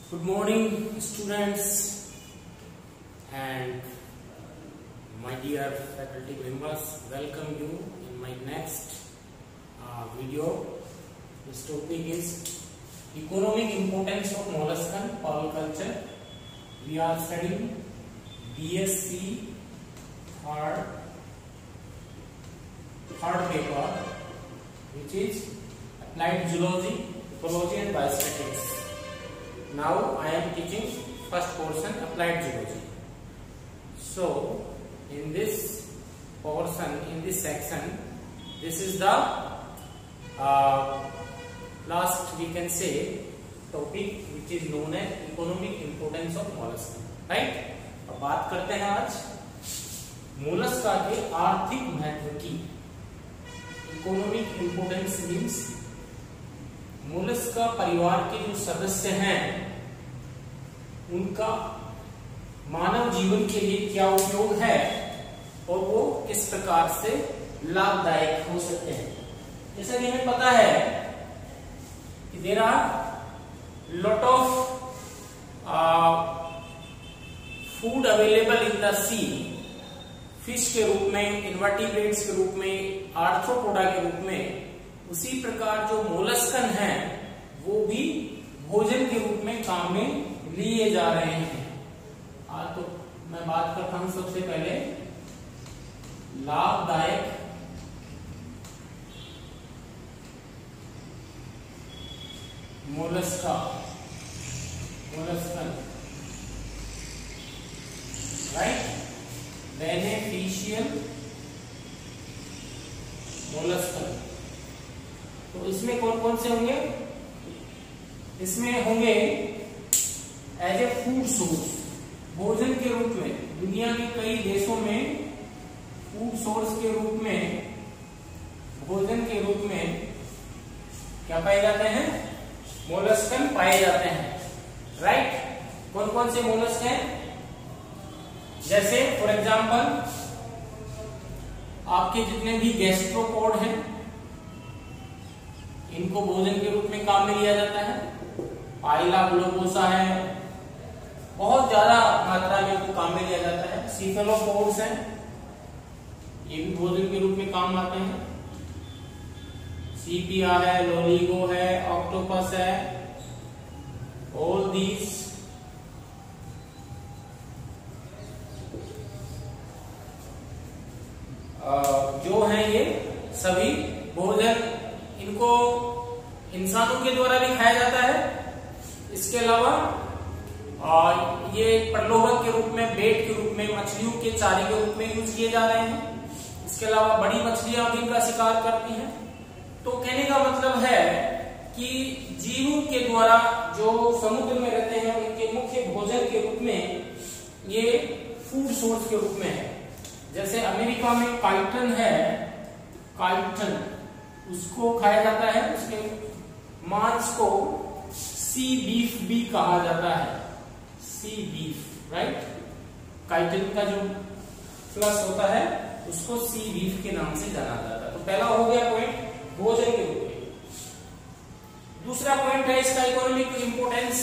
Good morning, students and my dear faculty members. Welcome you in my next video. This topic is economic importance of molluscan pearl culture. We are studying BSc third paper, which is applied zoology, ecology and biostatistics. Now I am teaching first portion, applied zoology. So in this portion, in this section, this is the last, we can say, topic which is known as economic importance of molluscan. Right? अब बात करते हैं आज Mollusca के आर्थिक महत्व की. Economic importance means Mollusca परिवार के जो सदस्य हैं उनका मानव जीवन के लिए क्या उपयोग है और वो किस प्रकार से लाभदायक हो सकते हैं. जैसा कि हमें पता है कि there are lot of food available in the sea. Fish के रूप में, इन्वर्टिब्रेट्स के रूप में, आर्थ्रोपोडा के रूप में. उसी प्रकार जो मोलस्कन हैं वो भी भोजन के रूप में काम में लिए जा रहे हैं. तो मैं बात करता हूं सबसे पहले लाभदायक मोलस्कन, राइट. Beneficial molluscan. तो इसमें कौन कौन से होंगे? इसमें होंगे एज ए फूड सोर्स, भोजन के रूप में. दुनिया के कई देशों में फूड सोर्स के रूप में, भोजन के रूप में क्या पाए जाते हैं? मोलस्कन पाए जाते हैं. राइट. कौन कौन से मोलस्क हैं? जैसे फॉर एग्जांपल आपके जितने भी गैस्ट्रोपोड हैं इनको भोजन के रूप में काम में लिया जाता है. पाइला ग्लोबोसा है, बहुत ज्यादा मात्रा में इनको काम में लिया जाता है. सीफेलोपोड्स हैं, ये भी भोजन के रूप में काम आते हैं. सीपिया है, लोलिगो है, ऑक्टोपस है. ऑल दीज जो हैं ये सभी भोजन, इनको इंसानों के द्वारा भी खाया जाता है. इसके अलावा ये प्रलोभक के रूप में, बेट के रूप में, मछलियों के चारे के रूप में यूज किए जा रहे हैं. इसके अलावा बड़ी मछलियां भी इनका शिकार करती हैं. तो कहने का मतलब है कि जीवों के द्वारा जो समुद्र में रहते हैं उनके मुख्य भोजन के रूप में ये फूड सोर्स के रूप में है. जैसे अमेरिका में काइटन है, काइटन उसको खाया जाता है. उसके मांस को सी बीफ भी कहा जाता है. सी बीफ, राइट. काइटन का जो फ्लश होता है उसको सी बीफ के नाम से जाना जाता है. तो पहला हो गया पॉइंट भोजन के रूप में. दूसरा पॉइंट है इसका इकोनॉमिक इंपोर्टेंस.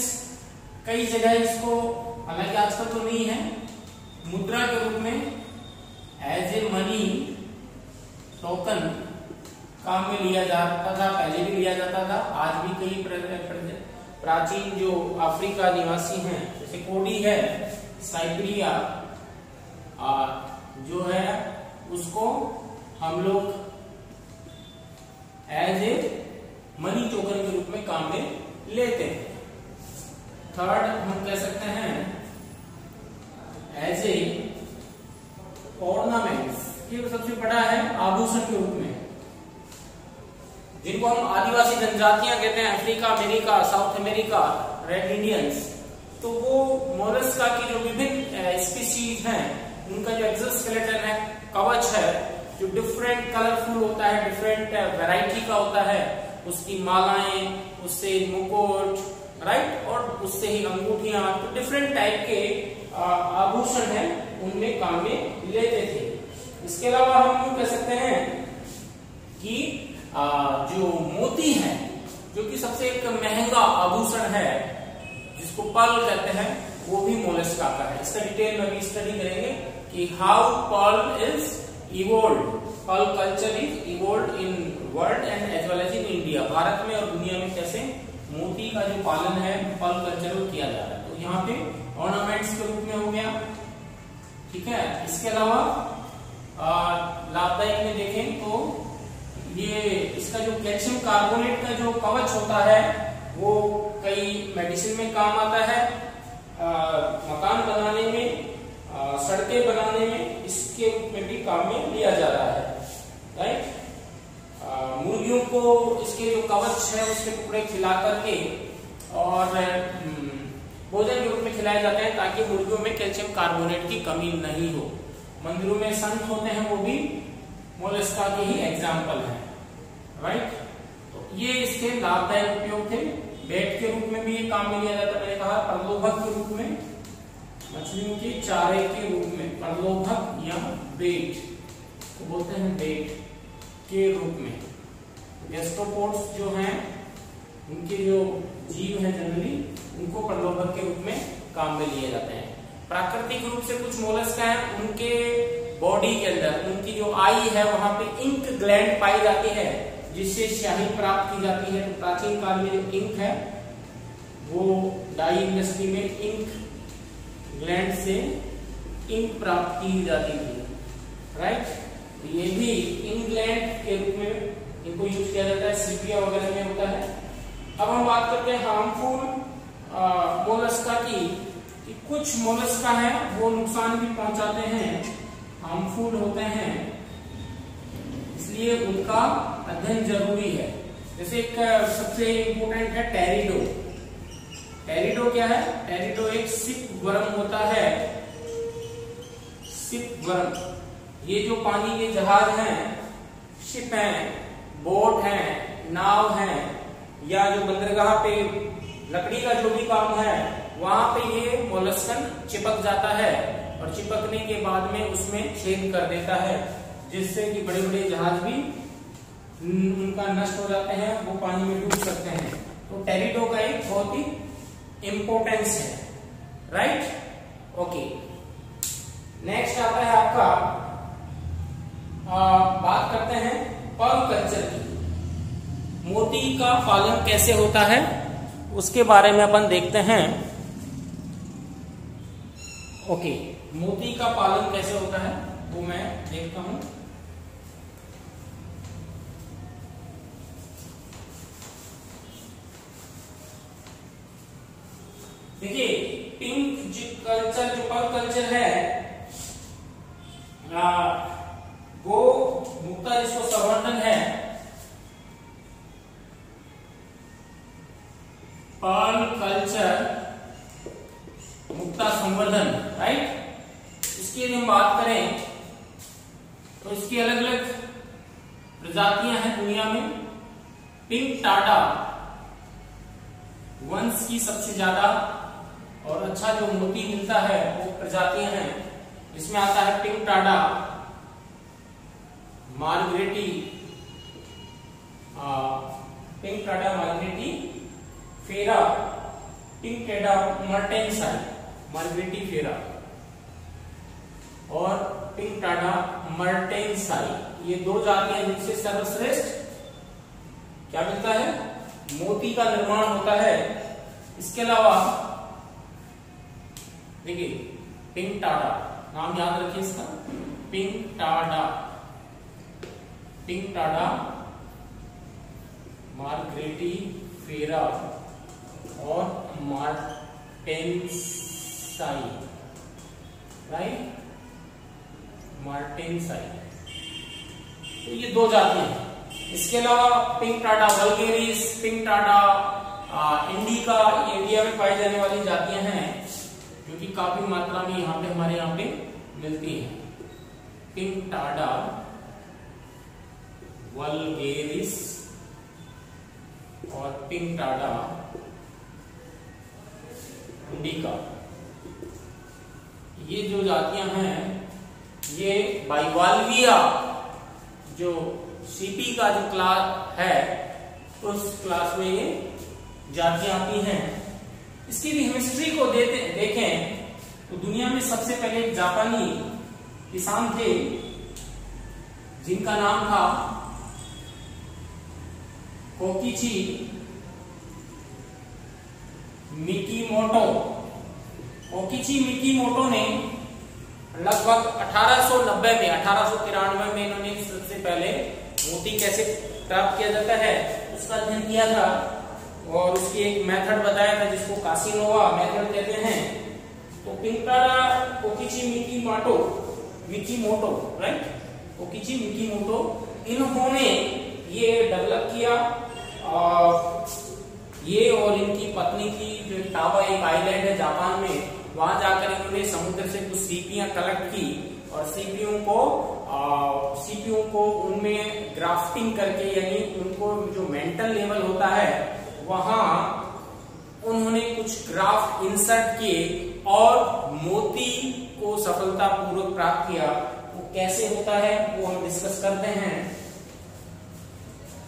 कई जगह इसको, हालांकि आजकल तो नहीं है, मुद्रा के रूप में एज ए मनी टोकन काम में लिया जाता था. पहले भी लिया जाता था, आज भी कई प्राचीन जो अफ्रीका निवासी हैं, जैसे कोडी है, साइबेरिया जो है, उसको हम लोग एज ए मनी टोकन के रूप में काम में लेते हैं. थर्ड हम कह सकते हैं एज ए ऑर्नामेंट्स. ये सबसे बड़ा है आभूषण के रूप में, जिनको हम आदिवासी जनजातियां कहते हैं, Africa, America, south America, red Indians. तो वो मोलस्का की जो विभिन्न स्पीशीज हैं उनका जो एक्सोस्केलेटन है, कवच है, जो डिफरेंट कलरफुल होता है, डिफरेंट वैरायटी का होता है. उसकी मालाएं, उससे मुकुट, राइट, और उससे ही अंगूठियां, तो डिफरेंट टाइप के आभूषण है उनमें काम में लेते थे. इसके अलावा हम कह सकते हैं कि जो मोती है, जो कि सबसे एक महंगा आभूषण है, जिसको पर्ल कहते हैं, वो भी मोलस्का का है। इसका डिटेल में भी स्टडी करेंगे कि how pearl is evolved, pearl culture is evolved in world and as well as in India. Bharat में और दुनिया में कैसे मोती का जो पालन है, पर्ल कल्चर वो किया जा रहा है। तो यहाँ पे ऑर्नामेंट्स के रूप में हो गया, ठीक है। इसके अलावा लाभदायक में देखें तो ये इसका जो कैल्शियम कार्बोनेट का जो कवच होता है वो कई मेडिसिन में काम आता है, मकान बनाने में, सड़कें बनाने में, इसके रूप में भी काम में लिया जा रहा है, राइट। मुर्गियों को इसके जो कवच है उसके टुकड़े खिला करके और भोजन के रूप में खिलाए जाते हैं ताकि मुर्गियों में कैल्शियम कार्बोनेट की कमी नहीं हो। मंदिरों में संत होते हैं वो भी मोलस्का के ही एग्जाम्पल हैं, राइट। तो ये इसके लाभदायक उपयोग थे। बेट के रूप में भी ये काम में लिया जाता है, मैंने कहा प्रलोभक के रूप में, मछलियों के चारे के रूप में, प्रलोभक या बेट तो बोलते हैं बेट के रूप में। गैस्ट्रोपोड्स जो हैं उनके जो जीव हैं जनरली उनको प्रलोभक के रूप में काम में लिए जाते हैं। प्राकृतिक रूप से कुछ मोलस्का हैं, उनके बॉडी के अंदर उनकी जो आई है वहां पे इंक ग्लैंड पाई जाती है जिससे स्याही प्राप्त की जाती है। तो प्राचीन काल में जो इंक है वो डाई इंडस्ट्री में इंक ग्लैंड से इंक प्राप्त की जाती थी, राइट। तो ये भी इंक ग्लैंड के रूप में इनको यूज किया जाता है, सीपिया वगैरह में होता है। अब हम बात करते हैं हार्मफुल मोलस्का की, कि कुछ मोलस्का हैं वो नुकसान भी पहुंचाते हैं, हार्मफुल होते हैं, इसलिए उनका अध्ययन जरूरी है। जैसे एक सबसे इंपोर्टेंट है टेरिडो। टेरिडो क्या है? टेरिडो एक शिपवर्म होता है, शिपवर्म। ये जो पानी के जहाज हैं, शिप हैं, बोट हैं, नाव हैं, या जो बंदरगाह पे लकड़ी का जो भी काम है वहां पे ये मोलस्कन चिपक जाता है और चिपकने के बाद में उसमें छेद कर देता है जिससे कि बड़े बड़े जहाज भी उनका नष्ट हो जाते हैं, वो पानी में डूब सकते हैं। तो टेरिडो का एक बहुत ही इंपॉर्टेंस है, राइट। ओके, नेक्स्ट आता है आपका बात करते हैं पर्ल कल्चर की। मोती का पालन कैसे होता है उसके बारे में अपन देखते हैं। ओके, मोती का पालन कैसे होता है वो मैं देखता हूं। देखिए, पिंक कल्चर, जो पर्ल कल्चर है वो मुक्ता जिसको संवर्धन है, पर्ल कल्चर मुक्ता संवर्धन, राइट। इसकी यदि हम बात करें तो इसकी अलग अलग प्रजातियां हैं दुनिया में। पिंक टाडा वंश की सबसे ज्यादा और अच्छा जो मोती मिलता है वो प्रजातियां हैं। इसमें आता है पिंक टाडा, मार्गरेटी, पिंक टाडा मार्गरेटी फेरा, पिंक टाडा मर्टेंसाई, मार्गरेटी फेरा और पिंक टाडा मर्टेंसाई। ये दो जातियां जिनसे सर्वश्रेष्ठ क्या मिलता है? मोती का निर्माण होता है। इसके अलावा देखिए, पिंक टाडा नाम याद रखिए इसका, पिंक टाडा, पिंक टाडा मार्गरेटी फेरा और मार्टेंसाई, राइट, मार्टेंसाई। तो ये दो जातियां हैं। इसके अलावा pink Tada vulgaris, pink Tada indica, ये इंडिया में पाई जाने वाली जातियां हैं जो कि काफी मात्रा में हमारे यहाँ पे मिलती हैं। पिंक टाडा वल्गेरिस और पिंक टाडा इंडिका, ये जो जातियां हैं ये बाइवाल्विया जो सीपी का जो क्लास है उस क्लास में ये जातियां आती हैं। इसकी भी हिस्ट्री को देखें तो दुनिया में सबसे पहले एक जापानी किसान थे जिनका नाम था कोकिची मिकीमोटो। कोकिची मिकीमोटो ने लगभग 1893 में इन्होंने सबसे पहले मोती कैसे प्राप्त किया जाता है उसका अध्ययन किया था और उसकी एक मेथड बताया था जिसको कासिनोवा मेथड कहते हैं। तो पिंटाडा कोकिची मिकीमोटो राइट, कोकिची मिकीमोटो, इन्होंने ये डेवलप किया। ये और इनकी पत्नी की जो टावा एक आइलैंड है जापान में, वहां जाकर इन्होंने समुद्र से कुछ सीपियां कलेक्ट की और सीपियों को उनमें ग्राफ्टिंग करके, यानी उनको जो मेंटल लेवल होता है वहां उन्होंने कुछ ग्राफ्ट इंसर्ट किए और मोती को सफलतापूर्वक प्राप्त किया। वो कैसे होता है वो हम डिस्कस करते हैं।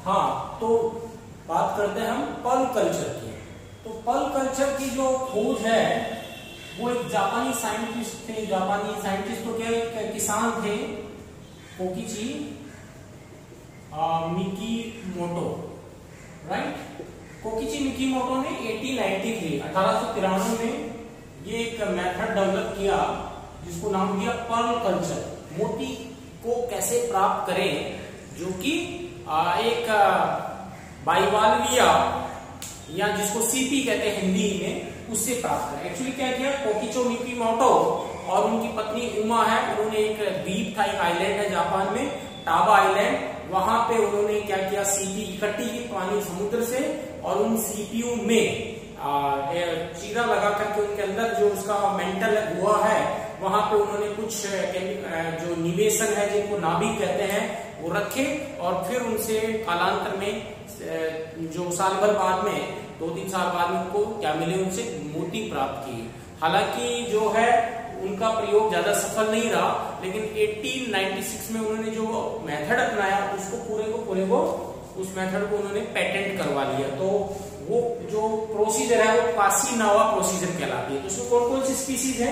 हाँ, तो बात करते हैं हम पर्ल कल्चर की। तो पर्ल कल्चर की जो खोज है वो एक जापानी साइंटिस्ट थे, जापानी साइंटिस्ट तो क्या किसान थे, कोकिची मिकीमोटो राइट। कोकिची मिकीमोटो ने 1893 में ये एक मेथड डेवलप किया जिसको नाम दिया पर्ल कल्चर। मोती को कैसे प्राप्त करें जो कि एक बाइवाल्विया या जिसको सीपी कहते हैं हिंदी में, उससे प्राप्त करें। एक्चुअली क्या किया, कोकिचो मिकीमोटो और उनकी पत्नी उमा है, उन्होंने एक द्वीप था, एक आइलैंड है जापान में, टाबा आइलैंड, वहां पे उन्होंने क्या किया, सीपी इकट्ठी की पानी समुद्र से और उन सीपियों में चीरा लगा करके उनके अंदर जो उसका मेंटल हुआ है वहां पे उन्होंने कुछ जो निवेशन है जिनको नाभिक कहते हैं वो रखे और फिर उनसे कालांतर में जो साल भर बाद में 2-3 साल बाद में उनको क्या मिले, उनसे मोती प्राप्त किए। हालांकि जो है उनका प्रयोग ज्यादा सफल नहीं रहा, लेकिन 1896 में उन्होंने जो मेथड अपनाया उसको पूरे को उस मेथड को उन्होंने पेटेंट करवा लिया। तो वो जो प्रोसीजर है वो कासिनोवा प्रोसीजर कहलाती है। तो उसमें कौन कौन सी स्पीसीज है,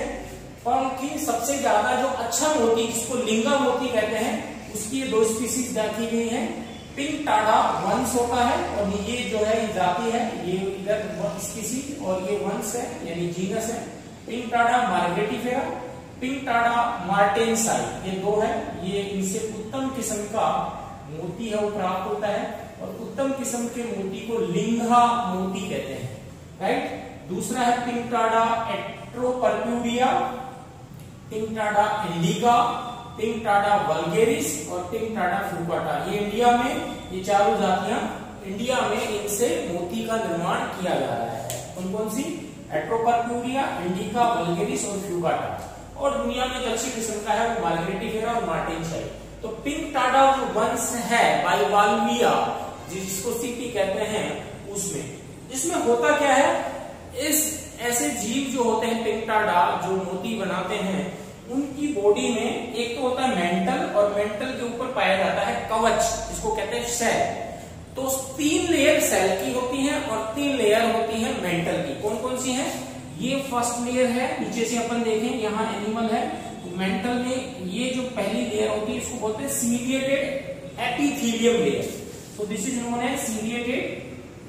पर्ल की सबसे ज्यादा जो अच्छा मोती जिसको लिंगा मोती कहते हैं उसकी ये 2 स्पीसीज देखी गई है। पिंटाडा वंश होता है और ये जो है जाति है, ये इधर स्पीसीज और ये वंश है यानी जीनस है। पिंटाडा मार्गेटिफेरा, पिंटाडा मार्टेंसाई, ये 2 है। ये इनसे उत्तम किस्म का मोती है वो प्राप्त होता है और उत्तम किस्म के मोती को लिंगा मोती कहते हैं राइट। दूसरा है पिंटाडा एट्रोपर्प्यूरिया, पिंटाडा इंडिका, पिंटाडा वल्गेरिस और पिंटाडा फ्रूकाटा। ये इंडिया में ये चारों जातियां इंडिया में इनसे मोती का निर्माण किया जा रहा है। कौन कौन सी, एट्रोपर्प्यूरिया, इंडिका, वल्गेरिस और फ्रूकाटा। और दुनिया में जो अच्छी किस्म का है वो मार्गेटिफेरा और मार्टेंसाई। तो पिंटाडा जो वंश है बाइवाल्विया जिसको सीपी कहते हैं उसमें इसमें होता क्या है, इस ऐसे जीव जो होते हैं पिंटाडा जो मोती बनाते हैं उनकी बॉडी में एक तो होता है मेंटल और मेंटल के ऊपर पाया जाता है कवच जिसको कहते हैं सेल। तो 3 लेयर सेल की होती हैं और 3 लेयर होती है मेंटल की। कौन कौन सी है, ये फर्स्ट लेयर है, नीचे से अपन देखें यहाँ एनिमल है, तो मेंटल में ये जो पहली लेयर होती है इसको बोलते हैं ciliated epithelium layer. So this is known as ciliated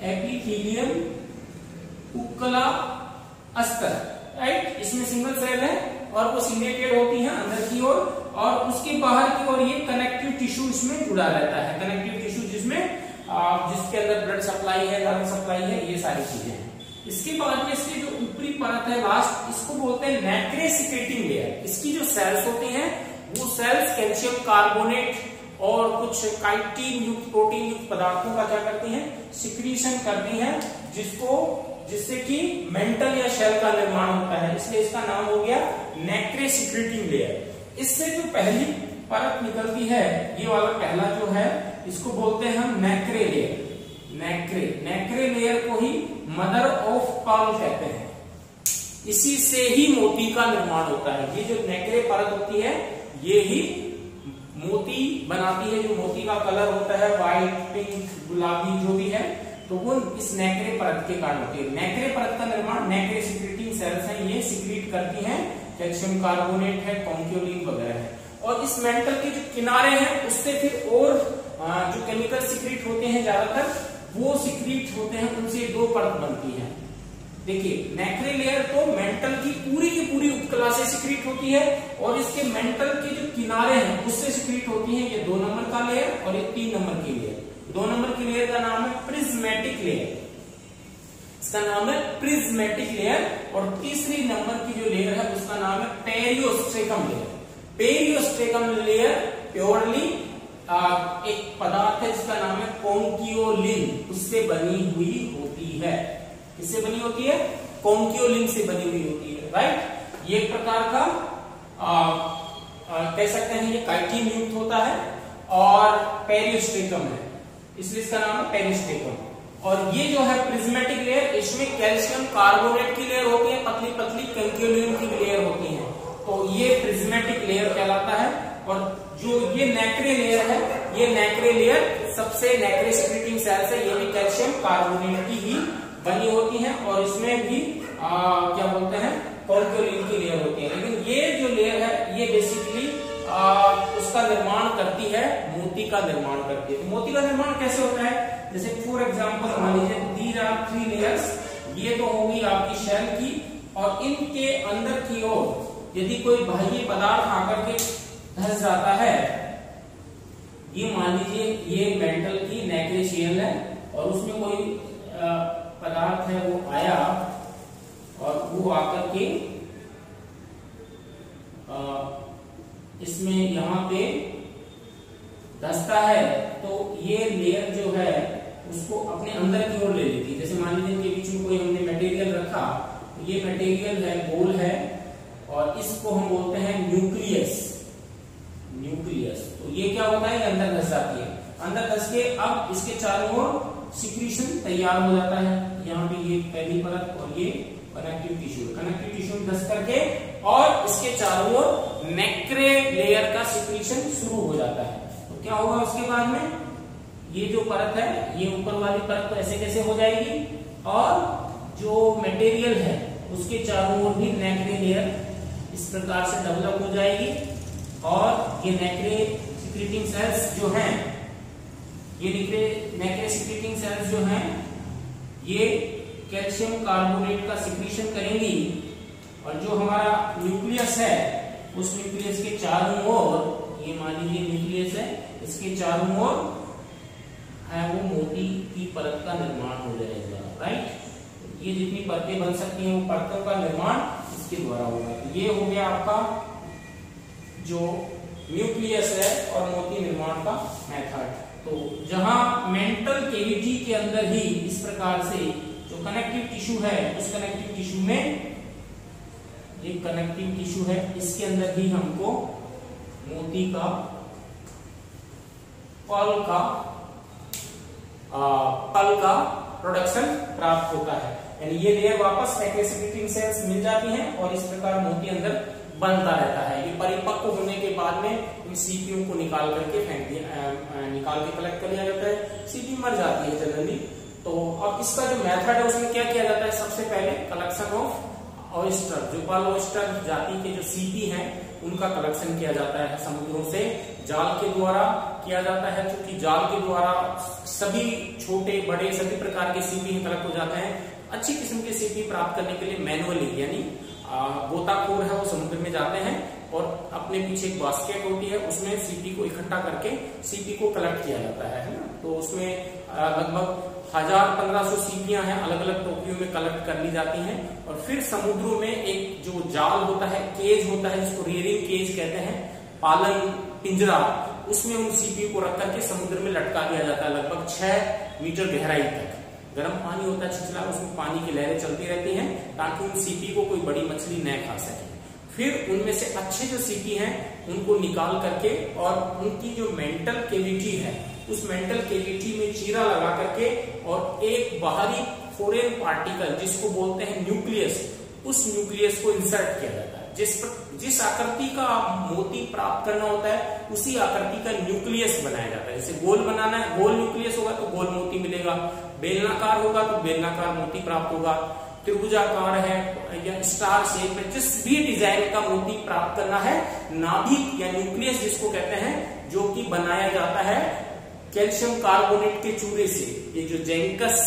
epithelium उक्कला अस्तर राइट। इसमें सिंगल सेल है और वो सीलिएटेड होती है अंदर की ओर और उसके बाहर की ओर ये कनेक्टिव टिश्यू इसमें जुड़ा रहता है। कनेक्टिव टिश्यू जिसके अंदर ब्लड सप्लाई है, लंग सप्लाई है, ये सारी चीजें हैं। इसके बाद में इसकी जो ऊपरी परत है लास्ट, इसको बोलते हैं नैक्रे सिक्रेटिंग लेयर। इसकी जो सेल्स होती हैं वो सेल्स कैल्शियम कार्बोनेट और कुछ काइटिन युक्त प्रोटीन युक्त पदार्थों का क्या करती हैं, सिक्रीशन करती हैं जिससे कि मेंटल या शेल का निर्माण होता है। इसलिए इसका नाम हो गया नैक्रे सिक्रेटिंग लेयर। इससे जो पहली परत निकलती है ये वाला पहला जो है इसको बोलते हैं हम नैक्रे लेयर। नैक्रे लेयर को ही मदर ऑफ पर्ल कहते हैं। इसी से ही मोती का निर्माण होता है। ये जो नैक्रे परत होती है ये ही मोती बनाती है। जो मोती का कलर होता है व्हाइट, पिंक, गुलाबी जो भी है तो वो इस नैक्रे परत के कारण होती है। नैक्रे परत का निर्माण नैक्रे सिक्रीटिंग सेल्स हैं, ये सिक्रीट करती हैं, कैल्शियम कार्बोनेट है, कॉन्क्योलिन वगैरह है। और इस मेंटल के जो किनारे हैं उससे फिर और जो केमिकल सिक्रीट होते हैं ज्यादातर वो सिक्रीट होते हैं, उनसे दो परत बनती है। देखिए नैक्रे लेयर तो मेंटल की पूरी उपकला से सिक्रीट होती है और इसके मेंटल के जो किनारे हैं उससे सिक्रीट होती है। ये 2 नंबर का लेयर और ये 3 नंबर की लेयर। 2 नंबर की लेयर का नाम है प्रिज्मेटिक लेयर, इसका नाम है प्रिज्मेटिक लेयर। और तीसरी नंबर की जो लेयर है उसका नाम है पेरियोस्ट्रेकम लेयर। पेरियोस्ट्रेकम लेयर प्योरली एक पदार्थ है जिसका नाम है कॉन्क्योलिन, उससे बनी हुई होती है। किससे बनी होती है? कॉन्क्योलिन से बनी हुई होती है, राइट। ये एक प्रकार का कह सकते हैं ये काइटिन युक्त होता है और पेरियोस्ट्रेकम है, इसलिए इसका नाम है पेरियोस्ट्रेकम। और ये जो है प्रिज्मेटिक लेयर, इसमें कैल्शियम कार्बोनेट की लेयर होती है, पतली पतली कॉन्क्योलिन की लेयर होती है, तो ये प्रिज्मेटिक लेयर कहलाता है। और जो ये नैक्रे लेयर है, ये नैक्रे लेयर सबसे नैक्रे सिक्रीटिंग सेल्स है, ये भी कैल्शियम कार्बोनेट की ही बनी होती हैं और इसमें भी क्या बोलते हैं कॉन्क्योलिन की लेयर होती है। लेकिन ये जो लेयर है ये बेसिकली उसका निर्माण करती है, मोती का निर्माण करती है। तो मोती का निर्माण कैसे होता है? जैसे फॉर एग्जांपल मान लीजिए दीज आर 3 लेयर्स, ये तो होगी आपकी शेल की, और इनके अंदर की ओर यदि कोई बाह्य पदार्थ आकर के धस जाता है, ये मान लीजिए ये मेंटल की नैक्रे शेल है और उसमें कोई पदार्थ है वो आया और वो आकर के इसमें यहां पे धसता है, तो ये लेयर जो है उसको अपने अंदर की ओर ले लेती है। जैसे मान लीजिए इनके बीच में कोई हमने मटेरियल रखा, तो ये मटेरियल है गोल है और इसको हम बोलते हैं न्यूक्लियस। तो ये क्या होता है, ये अंदर धस जाती है। अंदर धस के अब इसके चारों ओर सिक्रीशन तैयार हो जाता है। यहाँ पे ये पहली परत और ये कनेक्टिव टिश्यू धस करके और इसके चारों ओर नैक्रे लेयर का सिक्रीशन शुरू हो जाता है। तो क्या होगा उसके बाद में, ये जो परत है ये ऊपर वाली परत तो ऐसे कैसे हो जाएगी और जो मटेरियल है उसके चारों ओर भी नैक्रे लेयर इस प्रकार से डेवलप हो जाएगी। और ये नैक्रे सिक्रीटिंग सेल्स जो हैं, ये नैक्रे सिक्रीटिंग सेल्स जो हैं ये कैल्शियम कार्बोनेट का सिक्रीशन करेंगी और जो हमारा न्यूक्लियस है उस न्यूक्लियस के चारों ओर, ये मान लीजिए न्यूक्लियस है, इसके चारों ओर है वो मोती की परत का निर्माण हो जाएगा, राइट। ये जितनी परतें बन सकती हैं वो परतों का निर्माण इसके द्वारा होगा। तो ये हो गया आपका जो न्यूक्लियस है और मोती निर्माण का मेथड। तो जहां मेंटल कैविटी के अंदर ही इस प्रकार से जो कनेक्टिव टिश्यू है, उस कनेक्टिव टिश्यू में एक कनेक्टिव टिश्यू है, इसके अंदर ही हमको मोती का पल का प्रोडक्शन प्राप्त होता है। यानी ये लेयर वापस नैक्रे सिक्रीटिंग सेल्स मिल जाती हैं और इस प्रकार मोती अंदर बनता रहता है। ये परिपक्व होने के बाद में इन सीपियों को निकाल करके निकाल के कलेक्ट कर लिया जाता है। सीपी मर जाती है जनरली। तो अब इसका जो मेथड है उसमें क्या किया जाता है, सबसे पहले कलेक्शन ऑफ ऑयस्टर, जो पर्ल ऑयस्टर जाति के जो सीपी हैं उनका कलेक्शन किया जाता है समुद्रों से, जाल के द्वारा किया जाता है। क्योंकि जाल के द्वारा सभी छोटे बड़े सभी प्रकार के सीपी कलेक्ट हो जाते हैं। अच्छी किस्म के सीपी प्राप्त करने के लिए मैनुअली यानी गोताखोर है वो समुद्र में जाते हैं और अपने पीछे एक बास्केट होती है, उसमें सीपी को इकट्ठा करके सीपी को कलेक्ट किया जाता है ना। तो उसमें लगभग 1000-1500 सीपियां हैं, अलग अलग टोकरियों में कलेक्ट कर ली जाती हैं और फिर समुद्रों में एक जो जाल होता है, केज होता है, जिसको रियरिंग केज कहते हैं, पालन पिंजरा, उसमें उन सीपी को रख करके समुद्र में लटका दिया जाता है लगभग 6 मीटर गहराई तक। गर्म पानी होता है छिछला, उसमें पानी की लहरें चलती रहती हैं ताकि उन सीपी को कोई बड़ी मछली न खा सके। फिर उनमें से अच्छे जो सीपी हैं उनको निकाल करके और उनकी जो मेंटल कैविटी है उस मेंटल कैविटी में चीरा लगा करके और एक बाहरी फॉरेन पार्टिकल जिसको बोलते हैं न्यूक्लियस, उस न्यूक्लियस को इंसर्ट किया जाता है। जिस आकृति का मोती प्राप्त करना होता है उसी आकृति का न्यूक्लियस बनाया जाता है। जैसे गोल बनाना है, गोल न्यूक्लियस होगा तो गोल मोती मिलेगा, बेलनाकार होगा तो बेलनाकार मोती प्राप्त होगा, त्रिभुजाकार है या स्टार शेप में, जिस भी डिजाइन का मोती प्राप्त करना है, नाभिक या न्यूक्लियस जिसको कहते हैं, जो कि बनाया जाता है कैल्शियम कार्बोनेट के चूरे से। ये जो जेंकस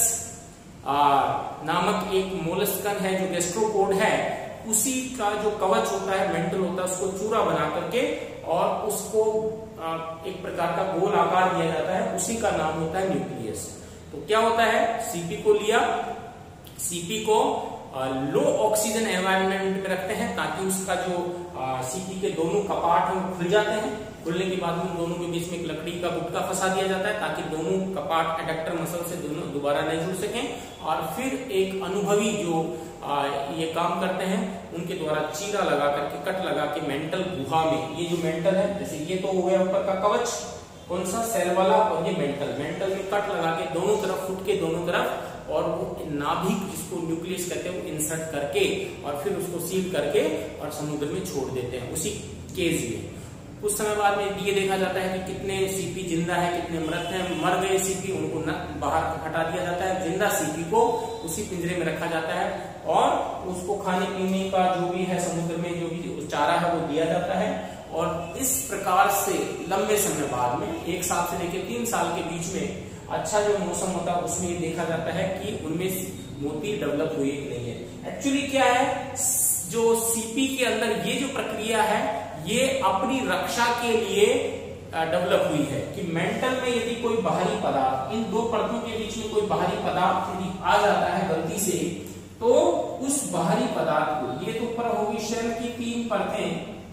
नामक एक मोलस्कन है जो गैस्ट्रोपोड है, उसी का जो कवच होता है, मेंटल होता है, उसको चूरा बना करके और उसको एक प्रकार का गोल आकार दिया जाता है, उसी का नाम होता है न्यूक्लियस। तो क्या होता है, सीपी को लिया, सीपी को लो ऑक्सीजन एनवायरनमेंट में रखते हैं ताकि उसका जो सीपी के दोनों कपाट हैं खुल जाते हैं। खुलने के बाद उन दोनों के बीच में एक लकड़ी का गुटका फंसा दिया जाता है ताकि दोनों कपाट एडक्टर मसल से दोनों दोबारा नहीं जुड़ सकें। और फिर एक अनुभवी जो ये काम करते हैं उनके द्वारा चीरा लगा करके, कट लगा के मेंटल गुहा में, ये जो मेंटल है, जैसे ये तो हो गया ऊपर का कवच, कौन सा, सेल वाला, और ये मेंटल में कट लगा के दोनों तरफ, फुट के दोनों तरफ, और वो नाभिक जिसको न्यूक्लियस कहते हैं वो इंसर्ट करके और फिर उसको सील करके और समुद्र में छोड़ देते हैं उसी केज में। कुछ समय बाद में ये देखा जाता है कि कितने सीपी जिंदा है, कितने मृत हैं। मर गए सीपी उनको बाहर हटा दिया जाता है, जिंदा सीपी को उसी पिंजरे में रखा जाता है और उसको खाने पीने का जो भी है समुद्र में जो भी चारा है वो दिया जाता है। और इस प्रकार से लंबे समय बाद में 1 साल से लेकर 3 साल के बीच में अच्छा जो मौसम होता है उसमें ये देखा जाता है कि उनमें मोती डेवलप हुए कि नहीं है। एक्चुअली क्या है, जो सीपी के अंदर ये जो प्रक्रिया है ये अपनी रक्षा के लिए डेवलप हुई है कि मेंटल में यदि कोई बाहरी पदार्थ, इन दो परतों के बीच में कोई बाहरी पदार्थ यदि आ जाता है गलती से, तो उस बाहरी पदार्थ को, ये तो ऊपर होगी शेल की 3 परतें,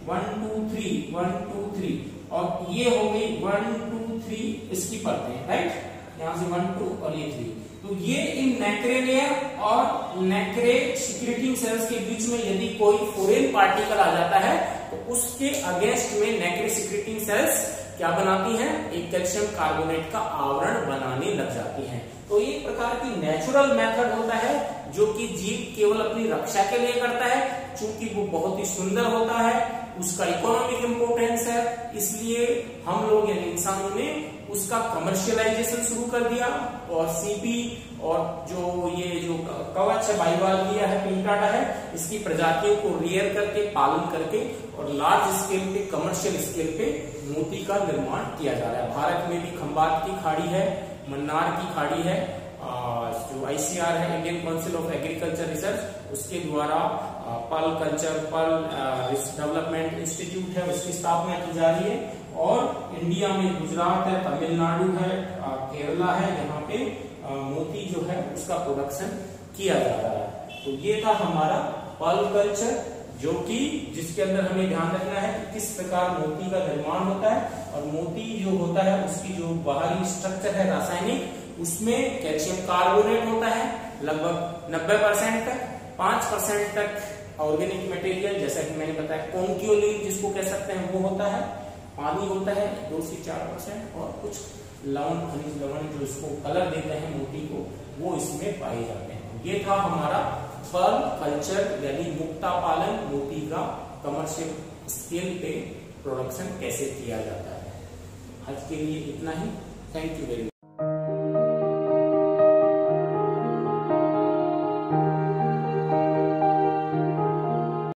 1 2 3 1 2 3, और ये हो गई 1 2 3 इसकी परतें, राइट, यहां से 1 2 और ये 3। तो ये इन नेक्रे लेयर और नेक्रे सिक्रेटिंग सेल्स के बीच में यदि कोई फॉरेन पार्टिकल आ जाता है तो उसके अगेंस्ट में नेक्रे सिक्रेटिंग सेल्स क्या बनाती हैं, एक कैल्शियम कार्बोनेट का आवरण बनाने लग जाती हैं। तो एक प्रकार की नेचुरल मेथड होता है जो कि जीव केवल अपनी रक्षा के लिए करता है, चूंकि वो बहुत ही सुंदर होता है, उसका इकोनॉमिक इंपोर्टेंस है, इसलिए हम लोग यानी इंसानों ने उसका कमर्शियलाइजेशन शुरू कर दिया। और सीपी और जो ये जो कवच है, बाइवाल्विया है, पिंटाटा है, इसकी प्रजातियों को रियर करके, पालन करके और लार्ज स्केल पे, कमर्शियल स्केल पे मोती का निर्माण किया जा रहा है। भारत में भी खंबात की खाड़ी है, मन्नार की खाड़ी है, जो ICR है, Indian council of agriculture research, उसके द्वारा पल कल्चर, पल डेवलपमेंट इंस्टीट्यूट है, उसकी स्थापना की जा रही है। और इंडिया में गुजरात है, तमिलनाडु है, केरला है, यहाँ पे मोती जो है उसका प्रोडक्शन किया जा रहा है। तो ये था हमारा पल कल्चर, जो कि जिसके अंदर हमें ध्यान रखना है कि किस प्रकार मोती का निर्माण होता है। और मोती जो होता है उसकी जो बाहरी स्ट्रक्चर है रासायनिक, उसमें कैल्शियम कार्बोनेट होता है लगभग 90% तक, 5% तक ऑर्गेनिक मटेरियल जैसा कि मैंने बताया कॉन्क्योलिन जिसको कह सकते हैं वो होता है, पानी होता है 2 से 4%, और कुछ लवण, खनिज लवण जो इसको कलर देते हैं मोती को, वो इसमें पाए जाते हैं। ये था हमारा पर्ल कल्चर यानी मुक्ता पालन, मोती का कमर्शियल स्केल पे प्रोडक्शन कैसे किया जाता है। आज के लिए इतना ही, थैंक यू वेरी मच।